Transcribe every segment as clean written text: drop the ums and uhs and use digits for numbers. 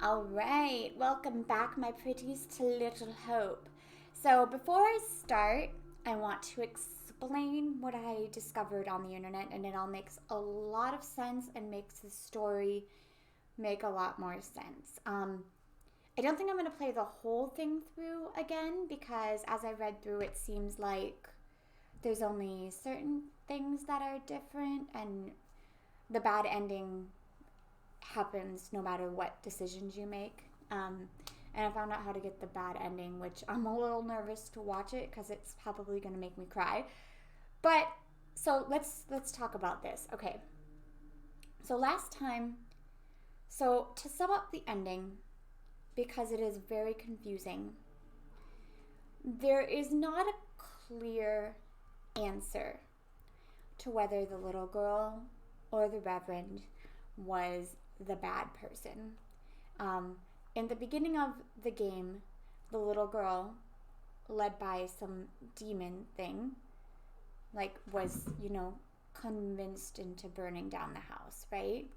All right, welcome back, my pretties, to Little Hope. So, before I start, I want to explain what I discovered on the internet, and it all makes a lot of sense and makes the story make a lot more sense. I don't think I'm going to play the whole thing through again because as I read through, it seems like there's only certain things that are different, and the bad ending happens no matter what decisions you make. And I found out how to get the bad ending, which I'm a little nervous to watch it because it's probably going to make me cry. But so let's talk about this. Okay. So last time, so to sum up the ending, because it is very confusing, there is not a clear answer to whether the little girl or the Reverend was the bad person. In the beginning of the game, the little girl, led by some demon thing, was, convinced into burning down the house, right?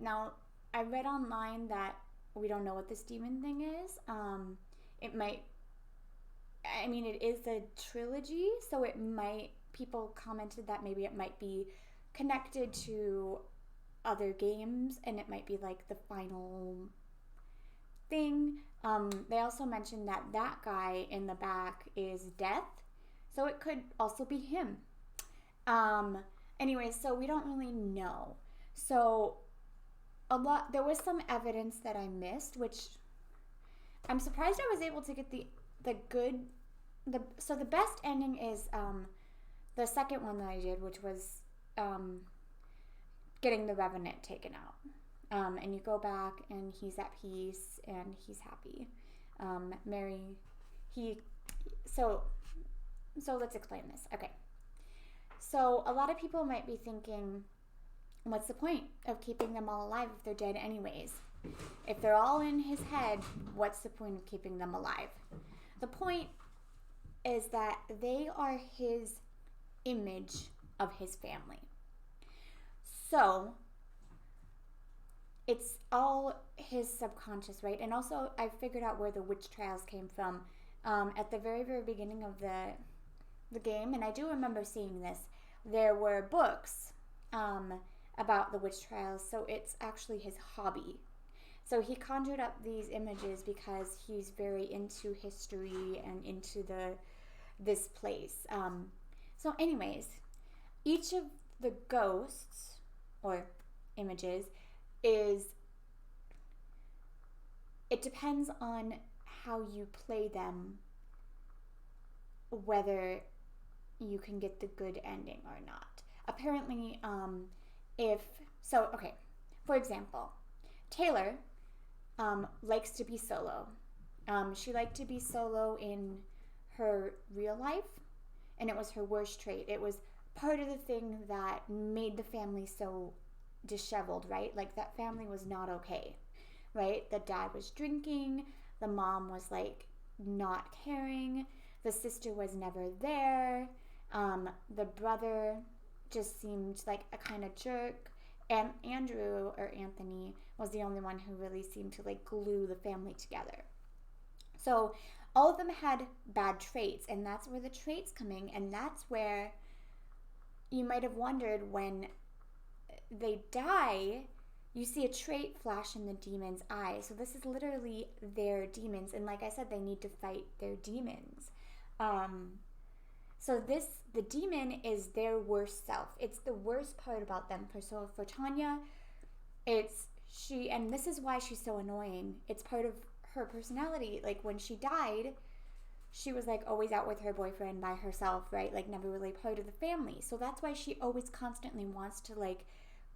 Now, I read online that we don't know what this demon thing is. It is a trilogy, so people commented that maybe it might be connected to other games and it might be like the final thing. They also mentioned that guy in the back is Death, so it could also be him. Anyway, so we don't really know. So there was some evidence that I missed, which I'm surprised I was able to get the best ending is the second one that I did, which was getting the Revenant taken out. And you go back and he's at peace and he's happy. So let's explain this. Okay. So a lot of people might be thinking, what's the point of keeping them all alive if they're dead anyways? If they're all in his head, what's the point of keeping them alive? The point is that they are his image of his family. So it's all his subconscious, right? And also I figured out where the witch trials came from at the very, very beginning of the game. And I do remember seeing this. There were books about the witch trials. So it's actually his hobby. So he conjured up these images because he's very into history and into this place. So anyways, each of the ghosts or images it depends on how you play them, whether you can get the good ending or not. Apparently, for example, Taylor likes to be solo. She liked to be solo in her real life, and it was her worst trait. It was part of the thing that made the family so disheveled, right? Like, that family was not okay, right? The dad was drinking, the mom was not caring, the sister was never there, the brother just seemed like a kind of jerk, and Andrew or Anthony was the only one who really seemed to glue the family together. So all of them had bad traits, and that's where the traits come in, and that's where you might have wondered when they die, you see a trait flash in the demon's eye. So this is literally their demons. And like I said, they need to fight their demons. The demon is their worst self. It's the worst part about them. For Tanya, and this is why she's so annoying. It's part of her personality. Like, when she died, she was always out with her boyfriend by herself, right? Never really part of the family. So that's why she always constantly wants to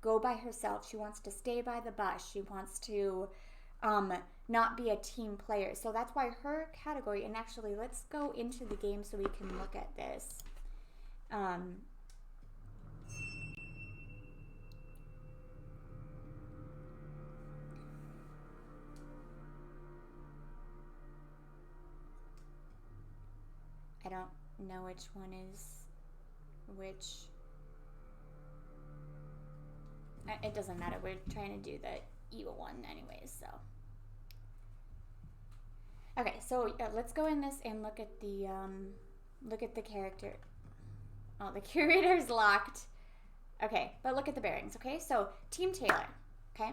go by herself. She wants to stay by the bus. She wants to not be a team player. So that's why her category, and actually let's go into the game so we can look at this. I don't know which one is which. It doesn't matter. We're trying to do evil one anyways, so. Okay, so let's go in this and look at the character. Oh, the curator's locked. Okay, but look at the bearings, okay? So, Team Taylor, okay?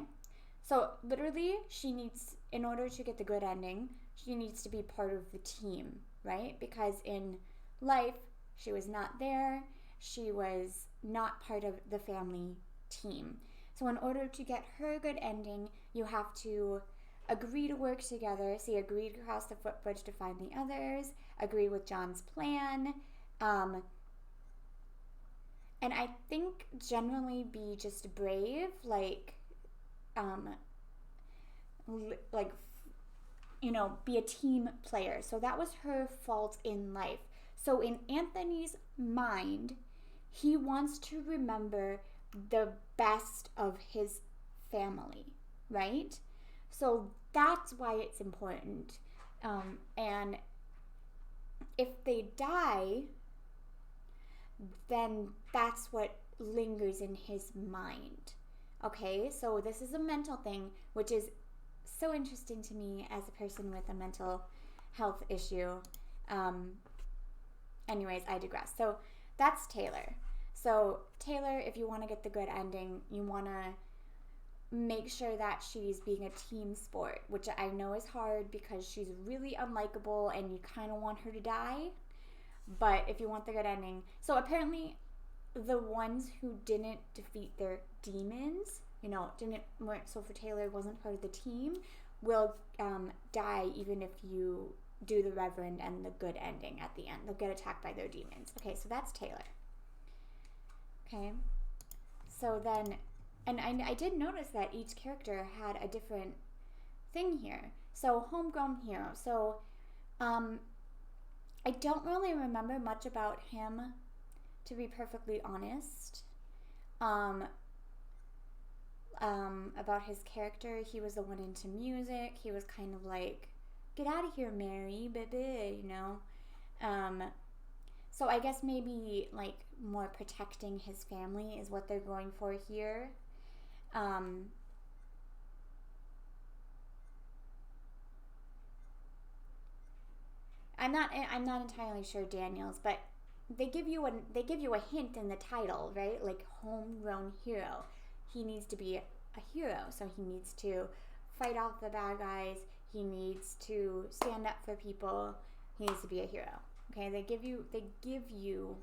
So, literally, she needs, in order to get the good ending, she needs to be part of the team, right? Because in life, she was not there. She was not part of the family team. So, in order to get her good ending, you have to agree to work together. See, agree to cross the footbridge to find the others, agree with John's plan, and I think generally be just brave, like, be a team player. So that was her fault in life. So in Anthony's mind, he wants to remember the best of his family, right? So that's why it's important. And if they die, then that's what lingers in his mind. Okay, so this is a mental thing, which is so interesting to me as a person with a mental health issue. Anyways, I digress. So that's Taylor. So Taylor, if you want to get the good ending, you want to make sure that she's being a team sport, which I know is hard because she's really unlikable and you kind of want her to die. But if you want the good ending, so apparently the ones who didn't defeat their demons, so for Taylor wasn't part of the team, will die even if you do the Reverend and the good ending at the end. They'll get attacked by their demons. Okay, so that's Taylor. Okay, so then, and I did notice that each character had a different thing here. So homegrown hero. So, I don't really remember much about him, to be perfectly honest. About his character, he was the one into music. He was kind of like, get out of here, Mary, baby, So I guess maybe like more protecting his family is what they're going for here. I'm not entirely sure Daniel's, but they give you a hint in the title, right? Like homegrown hero. He needs to be a hero, so he needs to fight off the bad guys. He needs to stand up for people. He needs to be a hero. Okay, they give you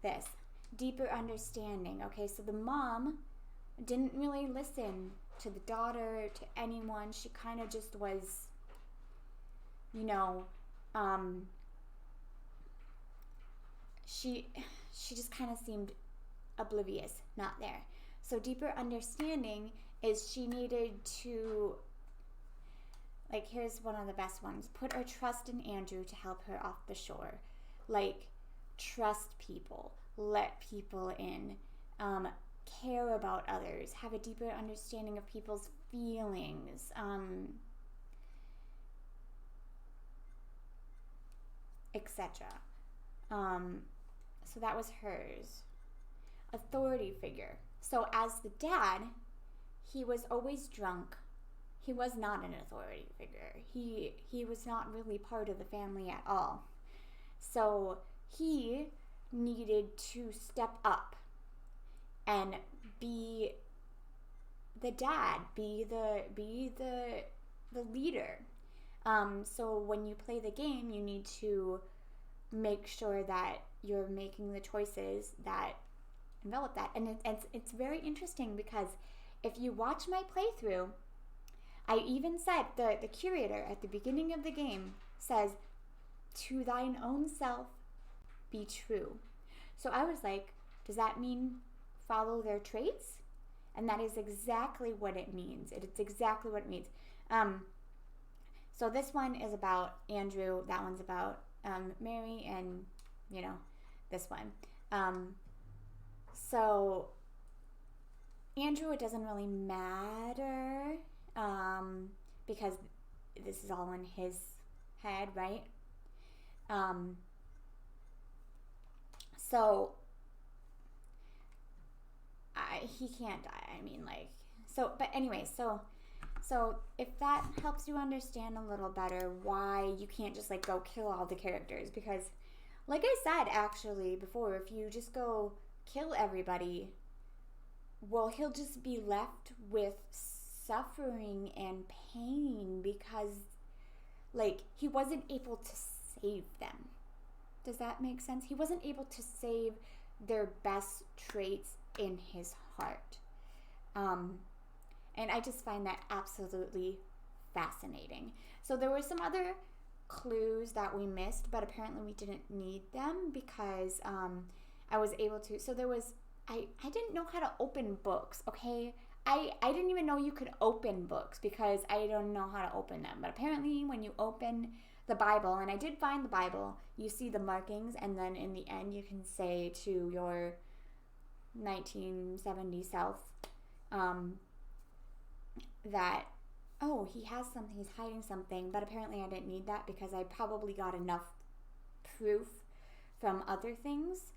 this deeper understanding. Okay, so the mom didn't really listen to the daughter, to anyone. She kind of just was, she just kind of seemed oblivious, not there. So deeper understanding is she needed to, like, here's one of the best ones. Put her trust in Andrew to help her off the shore. Like, trust people, let people in, care about others, have a deeper understanding of people's feelings, etc. So that was hers. Authority figure. So as the dad, he was always drunk. He was not an authority figure. He was not really part of the family at all. So he needed to step up and be the dad, be the leader. So when you play the game, you need to make sure that you're making the choices that envelop that. And it's very interesting because if you watch my playthrough, I even said, the curator at the beginning of the game says, to thine own self be true. So I was like, does that mean follow their traits? And that is exactly what it means. It's exactly what it means. So this one is about Andrew. That one's about Mary, and this one. So Andrew, it doesn't really matter because this is all in his head, right? So he can't die. I mean, like, But anyway, so if that helps you understand a little better why you can't just like go kill all the characters, because like I said actually before, if you just go kill everybody, well, he'll just be left with suffering and pain because like he wasn't able to save them. Does that make sense? He wasn't able to save their best traits in his heart. And I just find that absolutely fascinating. So there were some other clues that we missed, but apparently we didn't need them because I was able to. So there was, I didn't know how to open books, okay? I didn't even know you could open books because I don't know how to open them. But apparently when you open the Bible, and I did find the Bible, you see the markings, and then in the end you can say to your 1970 self that, oh, he has something, he's hiding something, but apparently I didn't need that because I probably got enough proof from other things.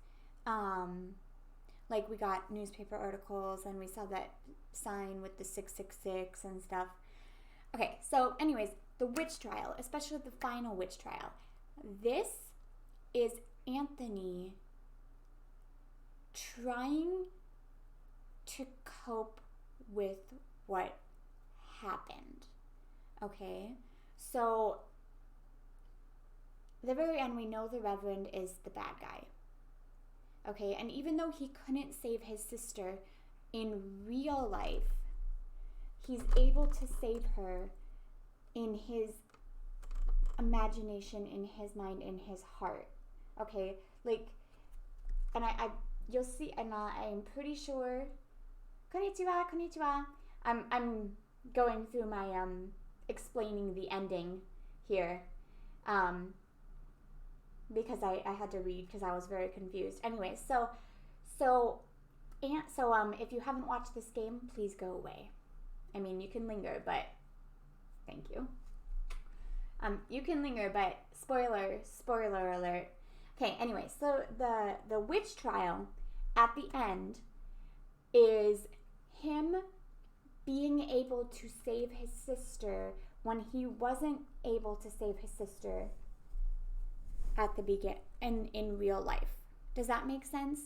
Like we got newspaper articles and we saw that sign with the 666 and stuff. Okay, so anyways, the witch trial, especially the final witch trial. This is Anthony trying to cope with what happened. Okay, so at the very end, we know the Reverend is the bad guy. Okay, and even though he couldn't save his sister in real life, he's able to save her in his imagination, in his mind, in his heart. Okay, like, and I you'll see, and I'm pretty sure. Konnichiwa, konnichiwa. I'm going through my explaining the ending here, because I had to read because I was very confused. Anyway, so if you haven't watched this game, please go away. I mean, you can linger, but thank you. You can linger, but spoiler alert. Okay, anyway, so the witch trial at the end is him being able to save his sister when he wasn't able to save his sister at the beginning in real life. Does that make sense?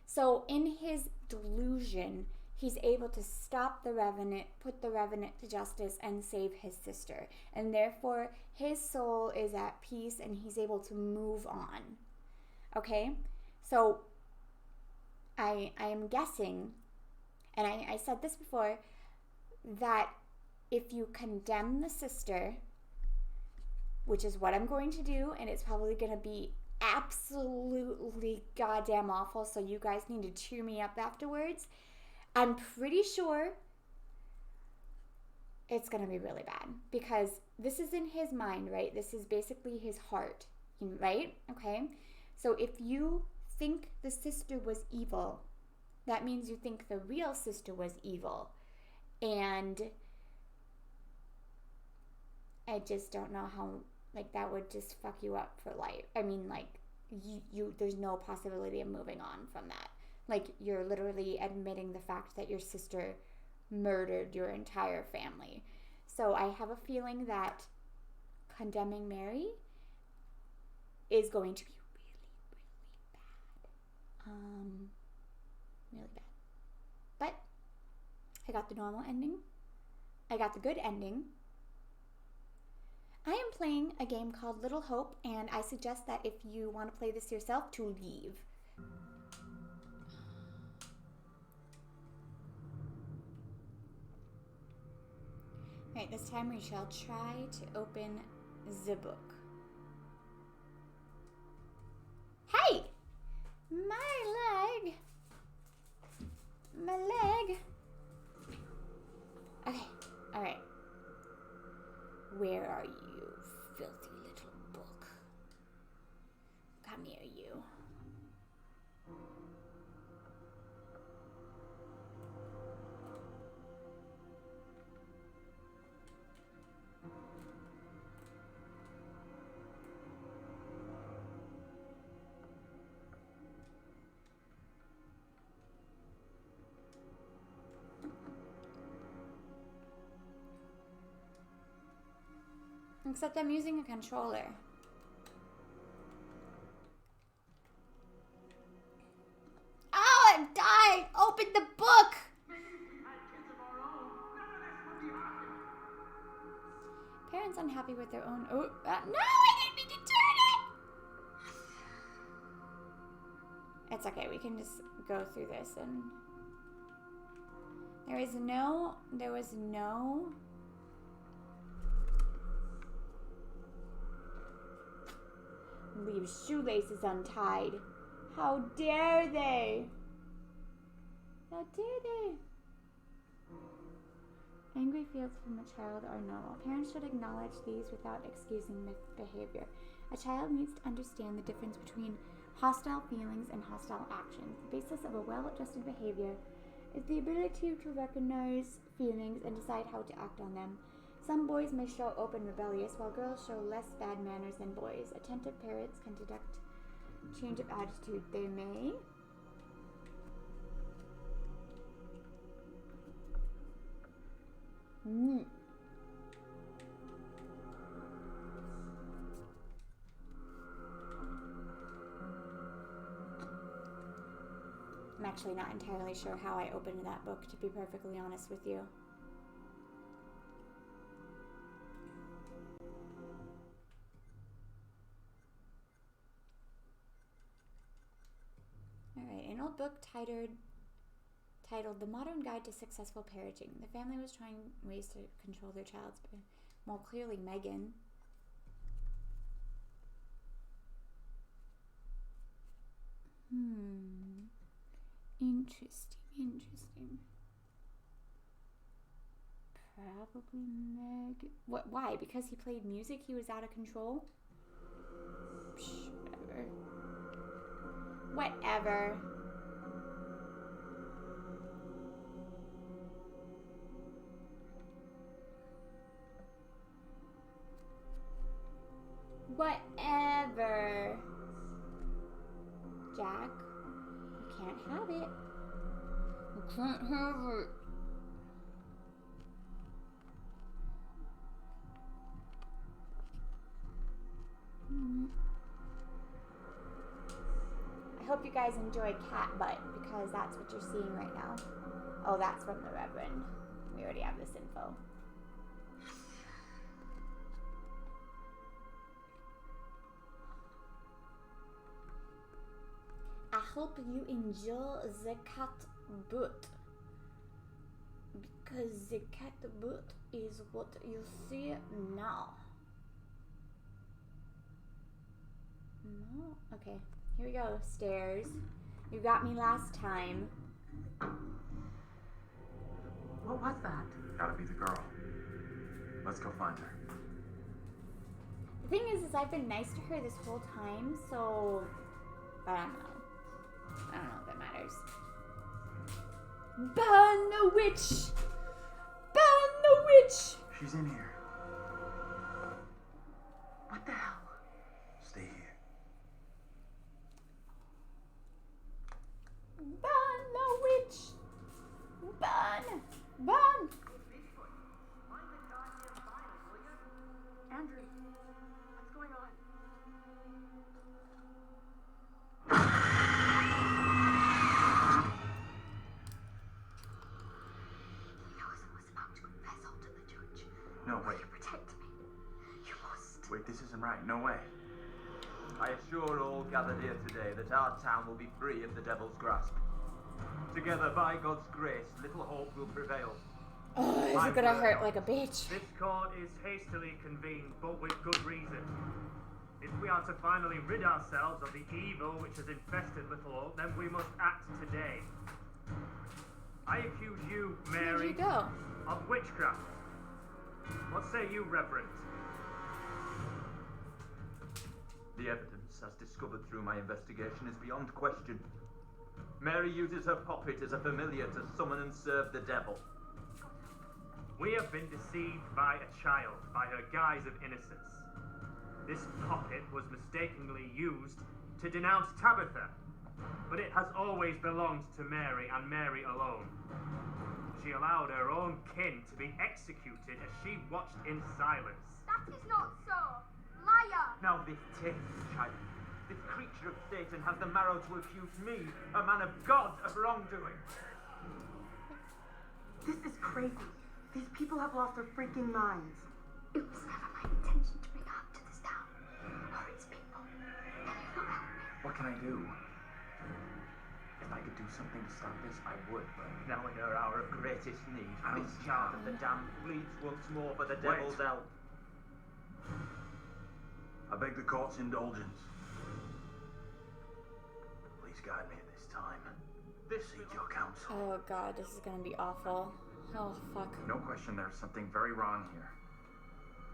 So in his delusion, he's able to stop the Revenant, put the Revenant to justice, and save his sister. And therefore, his soul is at peace and he's able to move on. Okay? So I am guessing, and I said this before, that if you condemn the sister, which is what I'm going to do, and it's probably going to be absolutely goddamn awful, so you guys need to cheer me up afterwards, I'm pretty sure it's going to be really bad, because this is in his mind, right? This is basically his heart, right? Okay? So if you think the sister was evil, that means you think the real sister was evil. And I just don't know how, like, that would just fuck you up for life. I mean, like, you there's no possibility of moving on from that. Like, you're literally admitting the fact that your sister murdered your entire family. So I have a feeling that condemning Mary is going to be really bad. But I got the normal ending. I got the good ending. I am playing a game called Little Hope, and I suggest that if you want to play this yourself, to leave. Alright, this time we shall try to open the book. Hey! My leg! My leg! Okay, alright. Where are you, filthy little book? Come here, you. Except I'm using a controller. Oh, it died! Open the book! Parents unhappy with their own... Oh, no! I didn't mean to turn it! It's okay. We can just go through this and... There was no... Leave shoelaces untied. How dare they? How dare they? Angry feelings from a child are normal. Parents should acknowledge these without excusing behavior. A child needs to understand the difference between hostile feelings and hostile actions. The basis of a well-adjusted behavior is the ability to recognize feelings and decide how to act on them. Some boys may show open rebellious, while girls show less bad manners than boys. Attentive parents can detect change of attitude. They may I'm actually not entirely sure how I opened that book, to be perfectly honest with you. Alright, an old book titled The Modern Guide to Successful Parenting. The family was trying ways to control their child's... Well, clearly Megan. Interesting. Probably Meg. What? Why? Because he played music, he was out of control? Psh, whatever. Whatever. Jack, you can't have it. You can't have it. I hope you guys enjoy Cat Butt, because that's what you're seeing right now. Oh, that's from the Reverend. We already have this info. I hope you enjoy the cat butt, because the cat butt is what you see now. No? Okay, here we go. Stairs. You got me last time. What was that? Gotta be the girl. Let's go find her. The thing is I've been nice to her this whole time, so I don't know. I don't know if that matters. Burn the witch! Burn the witch! She's in here. What the hell? Stay here. Burn the witch! Burn! Burn! Andrew, what's going on? No, wait. Protect me. You must. Wait, this isn't right. No way. I assure all gathered here today that our town will be free of the devil's grasp. Together, by God's grace, little hope will prevail. Oh, this is gonna hurt like a bitch. This court is hastily convened, but with good reason. If we are to finally rid ourselves of the evil which has infested Little Hope, then we must act today. I accuse you, Mary, Where'd you go? of witchcraft. What say you, Reverend? The evidence, as discovered through my investigation, is beyond question. Mary uses her puppet as a familiar to summon and serve the devil. We have been deceived by a child, by her guise of innocence. This puppet was mistakenly used to denounce Tabitha, but it has always belonged to Mary and Mary alone. she allowed her own kin to be executed as she watched in silence. That is not so. Liar! Now this tastes, child. This creature of Satan has the marrow to accuse me, a man of God, of wrongdoing. This is crazy. These people have lost their freaking minds. It was never my intention to bring harm to this town or its people. Can you not help me? What can I do? If I could do something to stop this, I would, but... Now in her hour of greatest need, I don't this see child how. of the damned pleads once more for the Wait. devil's help. I beg the court's indulgence. Please guide me at this time. Seek your counsel. Oh god, this is gonna be awful. Oh fuck. No question there's something very wrong here.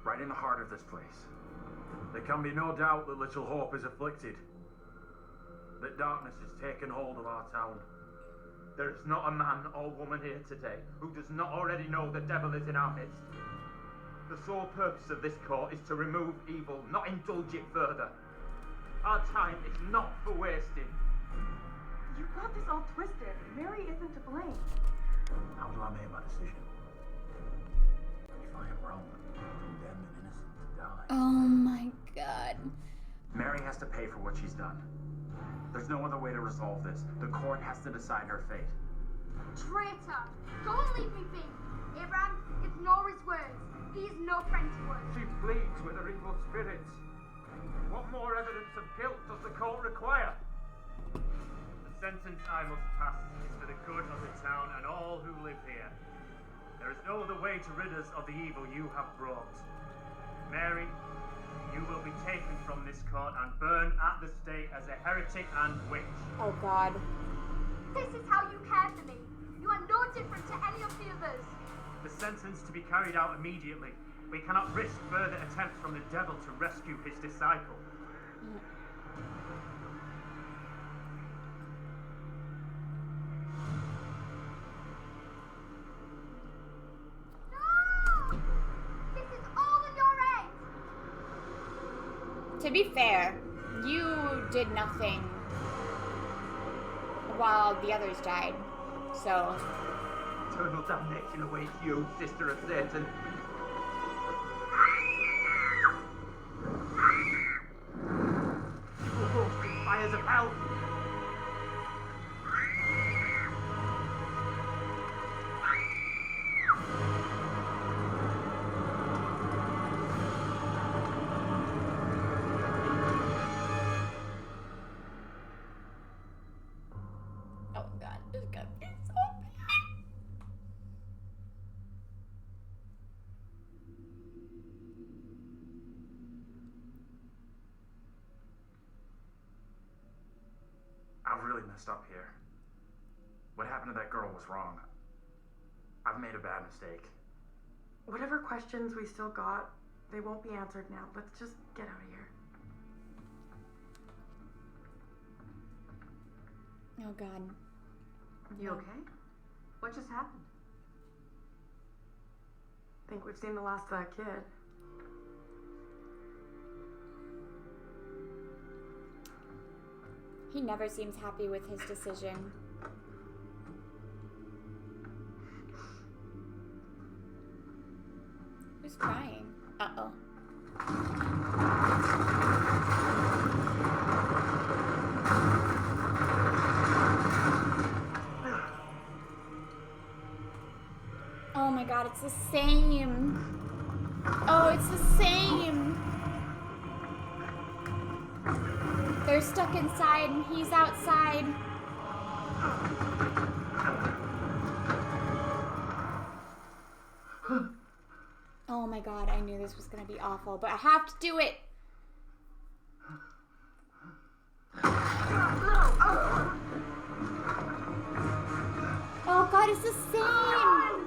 Right in the heart of this place. There can be no doubt that Little Hope is afflicted. That darkness has taken hold of our town. There is not a man or woman here today who does not already know the devil is in our midst. The sole purpose of this court is to remove evil, not indulge it further. Our time is not for wasting. You got this all twisted. Mary isn't to blame. How do I make my decision? If I am wrong, condemn an innocent to die. Oh my god. Mary has to pay for what she's done. There's no other way to resolve this. The court has to decide her fate. Traitor! Go and leave me be. Abraham, ignore his words. He is no friend to us. She pleads with her evil spirits. What more evidence of guilt does the court require? The sentence I must pass is for the good of the town and all who live here. There is no other way to rid us of the evil you have brought. Mary, you will be taken from this court and burned at the stake as a heretic and witch. Oh god. This is how you care for me. You are no different to any of the others. The sentence to be carried out immediately. We cannot risk further attempts from the devil to rescue his disciple. No! This is all in your head. To be fair, you did nothing while the others died. So, Eternal damnation awaits you, sister of Satan. You will roast in fires of hell. oh god, this is gonna be so bad. I've really messed up here. What happened to that girl was wrong. I've made a bad mistake. Whatever questions we still got, they won't be answered now. Let's just get out of here. Oh god. You okay? What just happened? Think we've seen the last of that kid. He never seems happy with his decision. Who's crying? Uh-oh. Oh my god, it's the same. Oh, it's the same. They're stuck inside and he's outside. Oh my god, I knew this was gonna be awful, but I have to do it. Oh god, it's the same.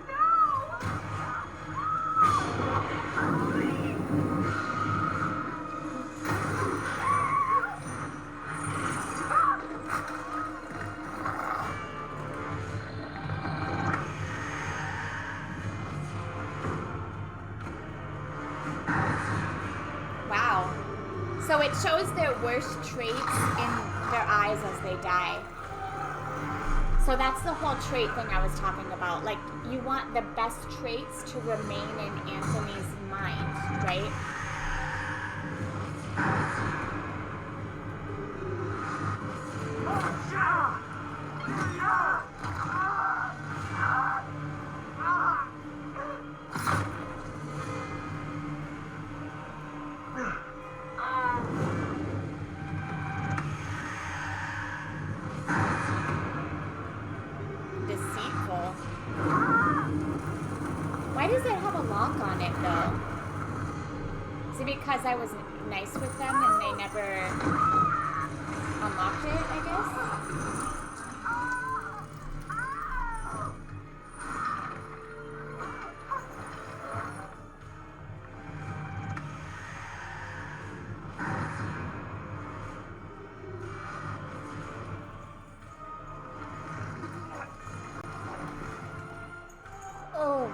Wow. So it shows their worst traits in their eyes as they die. So So that's the whole trait thing I was talking about. Like, you want the best traits to remain in Anthony's mind, right? Deceitful. Why does it have a lock on it, though? Is it because I was nice with them and they never unlocked it, I guess? Oh.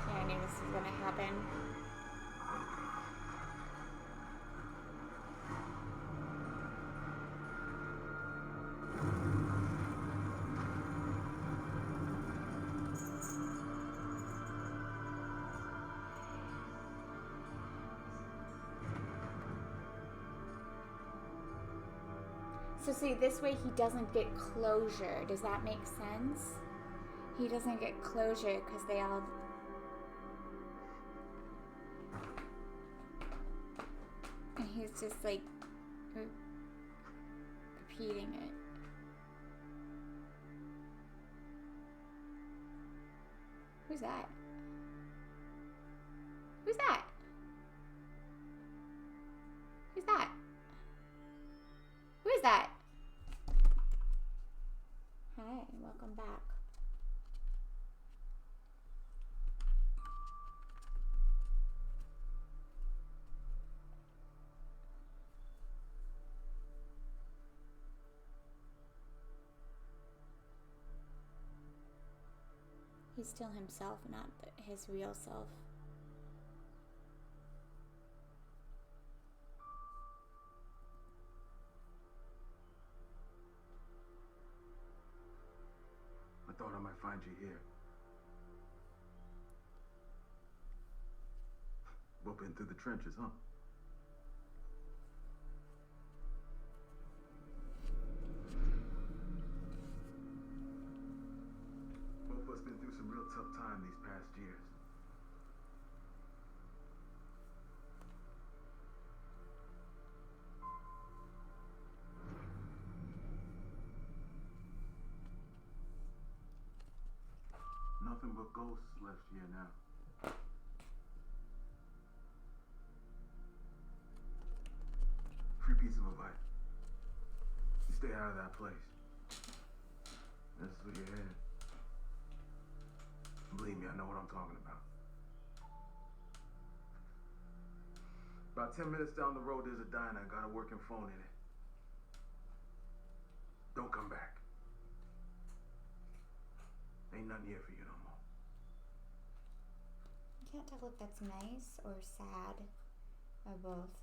Yeah, I knew this was gonna happen. So see, this way he doesn't get closure. Does that make sense? He doesn't get closure because they all... And he's just like repeating it. Who's that? Who's that? Who's that? Who is that? Hi, welcome back. He's still himself, not his real self. I thought I might find you here. Whooping through the trenches, huh? Both of us been through some real tough time these past years. Nothing but ghosts left here now. Free piece of advice. You stay out of that place. This is where you're headed. Believe me, I know what I'm talking about. About 10 minutes down the road, there's a diner. Got a working phone in it. Don't come back. Ain't nothing here for you no more. I can't tell if that's nice or sad or both.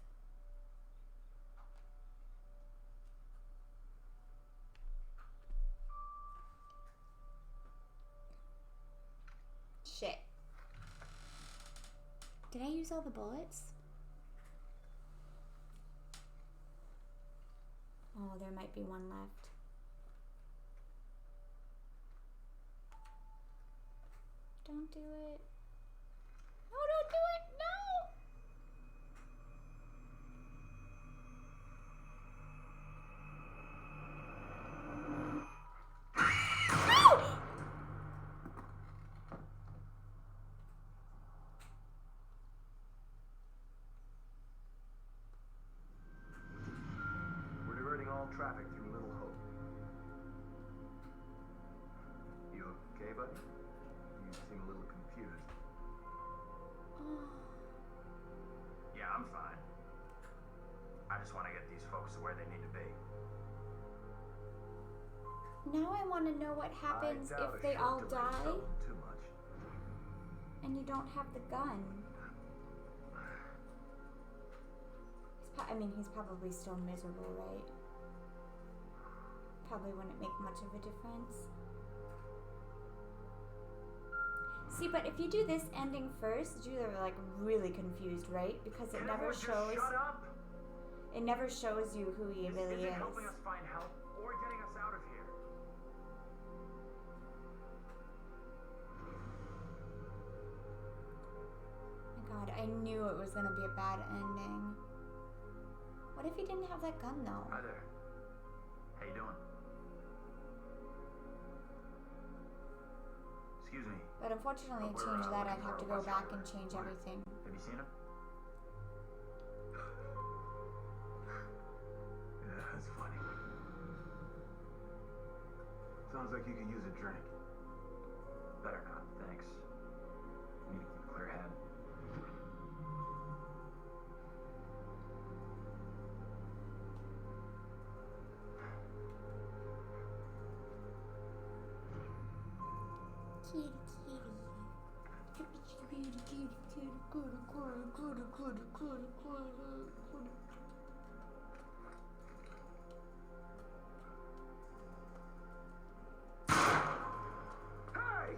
Shit. Did I use all the bullets? Oh, there might be one left. Don't do it. No, don't do it. No! We're diverting all traffic through Little Hope. You okay, buddy? You seem a little confused. Yeah, I'm fine. I just want to get these folks to where they need to be. Now I want to know what happens I doubt if a they short all delay's die helping too much. and you don't have the gun. I mean, he's probably still miserable, right? Probably wouldn't make much of a difference. See, but if you do this ending first, you're like really confused, right? Because it never shows. Shut up! It never shows you who he really Is is. it helping us find help or getting us out of here? My God, I knew it was gonna be a bad ending. What if he didn't have that gun though? Hi there. How you doing? Excuse me. But unfortunately, to We're, change that, I'd looking have for to a go bus back driver. and change Why? everything. Have you seen him? Yeah, that's funny. Sounds like you could use a drink. Better not, thanks. Need to keep a clear head. Kitty, kitty. Kitty, kitty, kitty, kitty, kitty, kitty, kitty, kitty. Hey!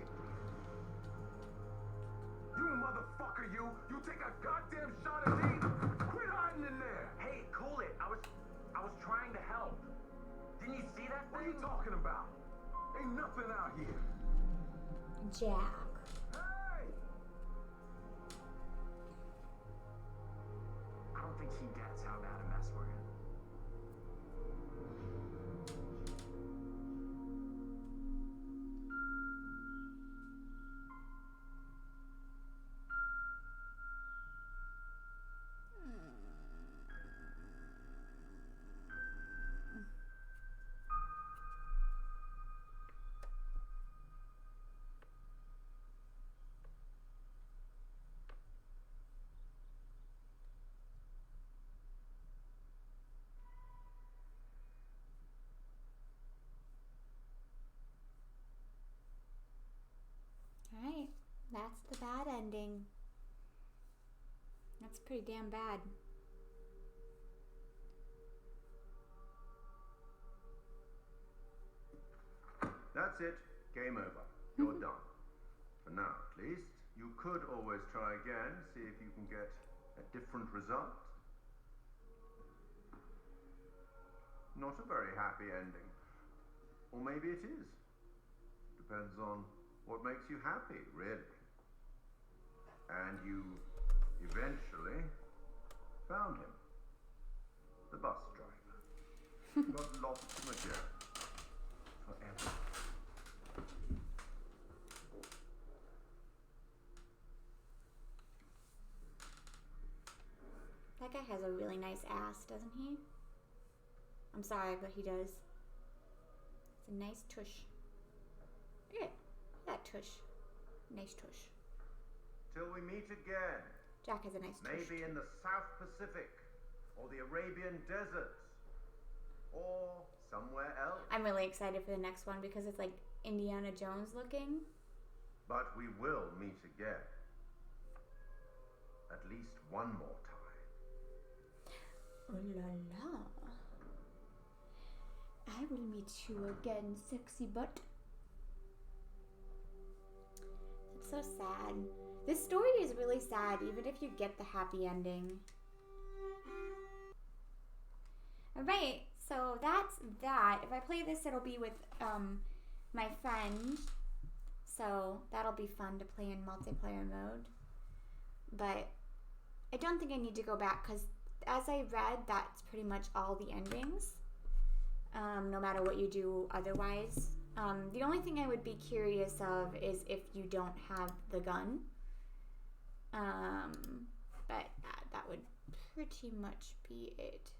You motherfucker, you! You take a goddamn shot at me? Quit hiding in there! Hey, cool it. I was trying to help. Didn't you see that thing? What are you talking about? Ain't nothing out here. Jack. Hey! I don't think he gets how bad a mess we're in. Alright, that's the bad ending. That's pretty damn bad. That's it. Game over. You're done. For now, at least. You could always try again, see if you can get a different result. Not a very happy ending. Or maybe it is. Depends on what makes you happy, really. And you eventually found him. The bus driver. Got lost in the journey. Forever. That guy has a really nice ass, doesn't he? I'm sorry, but he does. It's a nice tush. Look at that tush. Nice tush. Till we meet again. Jack has a nice tush. Maybe in the South Pacific, or the Arabian deserts, or somewhere else. I'm really excited for the next one because it's like Indiana Jones looking. But we will meet again. At least one more time. Oh la la. I will meet you again, sexy butt. It's so sad. This story is really sad, even if you get the happy ending. Alright, so that's that. If I play this, it'll be with my friend. So that'll be fun to play in multiplayer mode. But I don't think I need to go back because as I read, that's pretty much all the endings. No matter what you do otherwise. The only thing I would be curious of is if you don't have the gun. But that would pretty much be it.